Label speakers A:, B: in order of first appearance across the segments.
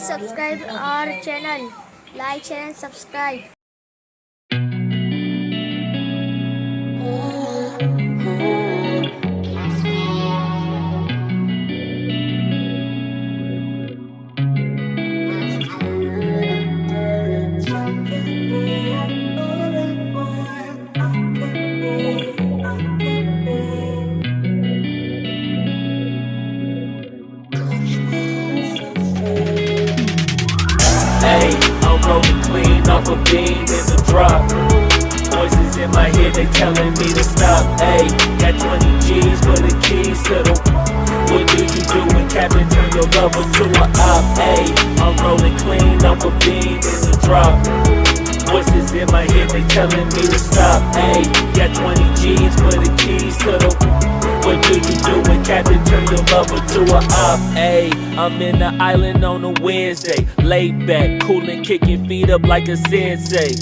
A: subscribe our channel. Like, share and subscribe.
B: Hey, I'm rolling clean off a bean in the drop. Voices in my head, they telling me to stop. Hey, got 20 G's for the keys to the. What do you do when Captain turn your lover to a op? Hey, I'm rolling clean off a bean in the drop. Voices in my head, they telling me to stop. Hey, got 20 G's for the keys to the. What do you do when Captain turn your lover to a op? Ayy, I'm in the island on a Wednesday, laid back, coolin', kicking feet up like a sensei.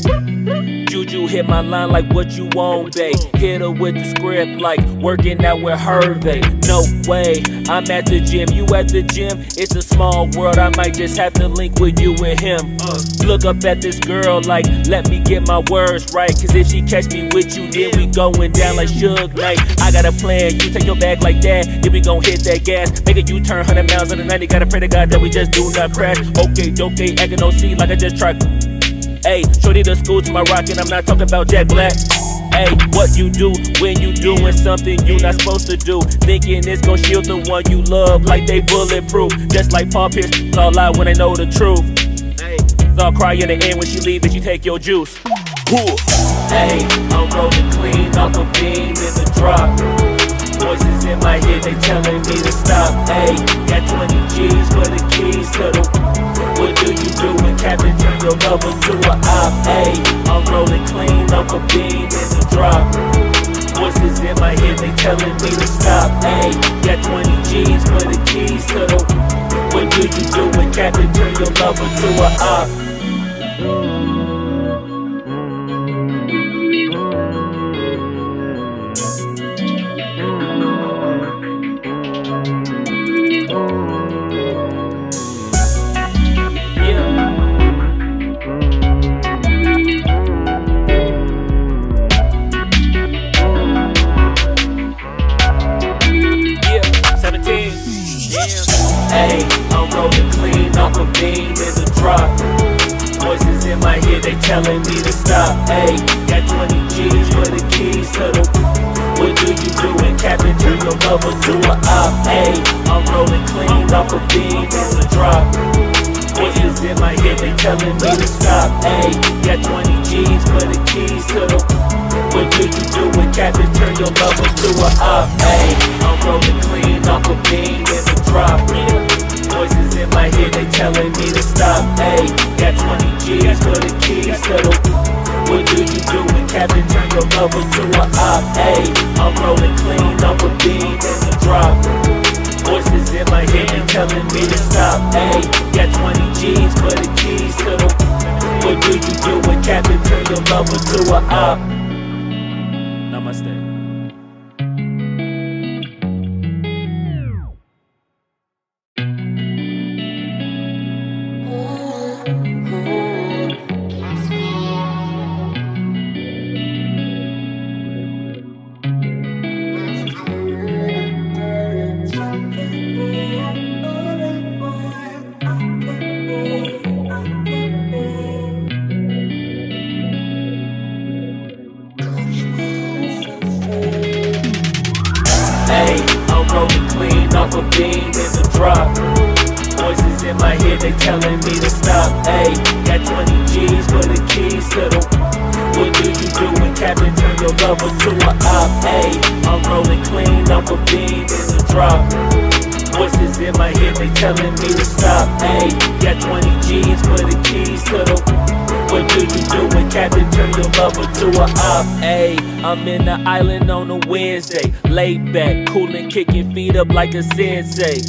B: Juju hit my line like what you want, babe. Hit her with the script like working out with Hervey. No way, I'm at the gym, you at the gym. It's a small world, I might just have to link with you and him. Look up at this girl like, let me get my words right. Cause if she catch me with you, then we going down like Suge Knight. I got a plan, you take your bag like that, then we gon' hit that gas. Make a U-turn 100 miles on the 90, gotta pray to God that we just do not crash. Okay, acting no C like I just tried. Ayy, shorty the school to my rockin', I'm not talking about Jack Black. Ayy, what you do when you doing something you not supposed to do? Thinking it's gon' shield the one you love like they bulletproof. Just like Paul Pierce, it's all out when they know the truth. Ayy, so I'll cry in the end when she leave and she take your juice. Ayy, I'm rolling clean off a bean in the drop. Voices in my head, they telling me to stop. Ayy, got 20 G's for the keys to the. What do you do when Captain turn your lover to a op? Ayy, I'm rolling clean off a bean in the drop. Voices in my head, they telling me to stop. Ayy, got 20 G's for the keys to the. What do you do when Captain turn your lover to a op? Ayy, I'm rolling clean off a bean in the drop. Voices in my head, they telling me to stop. Ayy, got 20 G's for the keys to the. What do you do when Captain turn your lover to a op? Ayy, I'm rolling clean off a bean in the drop. Voices in my head, they telling me to stop. Ayy, got 20 G's for the keys to the. What do you do when Captain turn your lover to a op? Ayy, I'm rolling clean off a bean in the drop. Voices in my head, they telling me to stop. Ayy, got 20 G's for the keys to the. What do you do when Captain turn your lover to a op? Ayy, I'm rolling clean off a bean in the drop. Voices in my head, they telling me to stop. Ayy, got 20 G's for the keys to the. What do you do when Captain turn your lover to a op? Namaste. Ayy, I'm rolling clean off a bean in the drop. Voices in my head, they telling me to stop. Ayy, got 20 G's for the keys to the. What do you do when Captain turn your lover to a op? Ayy, I'm rolling clean off a bean in the drop. Voices in my head, they telling me to stop. Ayy, got 20 G's for the keys to the. What do you do when Captain turn your lover to a op? Ayy, I'm in the island on a Wednesday, laid back, coolin', kicking feet up like a sensei.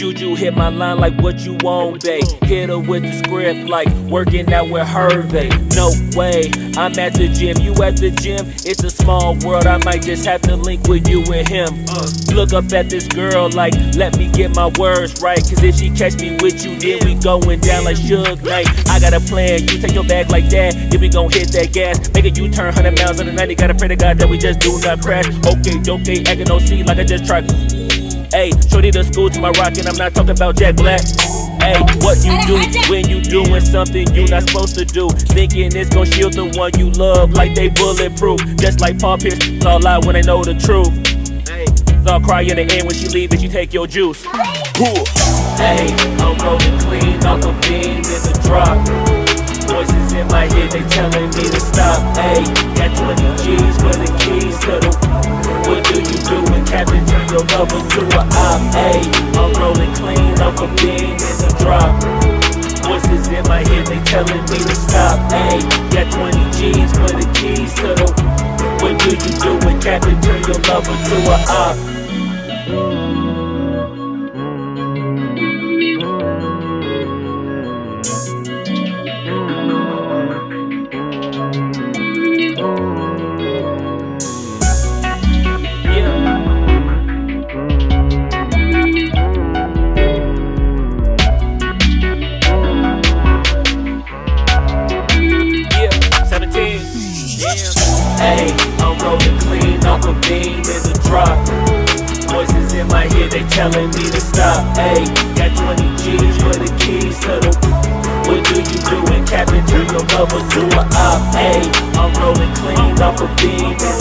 B: Juju hit my line like what you want, babe. Hit her with the script like working out with Hervey. No way, I'm at the gym, you at the gym. It's a small world, I might just have to link with you and him. Look up at this girl like, let me get my words right. Cause if she catch me with you, then we going down like Suge Knight. I got a plan, you take your bag like that, then we gon' hit that gas. Make a U-turn 100 miles on the 90, gotta pray to God that we just do not crash. Okay, acting no C like I just tried. Ayy, shorty the school to my rock and I'm not talking about Jack Black. Ayy, what you do when you doing something you not supposed to do? Thinking it's gon' shield the one you love like they bulletproof. Just like Paul Pierce, all out when they know the truth. So I'll cry in the end when she leave and she take your juice. Ayy, I'm rolling clean off a beam in the drop. Voices in my head, they telling me to stop. Ayy, got 20 G's for the keys to the. What do you do when Captain turn your lover to a op? Ayy, I'm rolling clean off a beam in the drop. Voices in my head, they telling me to stop. Ayy, got 20 G's for the keys to the. What do you do when Captain turn your lover to a op? Ayy, I'm rolling clean off a beam in the drop. Voices in my head, they telling me to stop. Ayy, got 20 G's for the keys to the. What do you do when Captain turn your lover to a op? Ayy, I'm rolling clean off a beam in the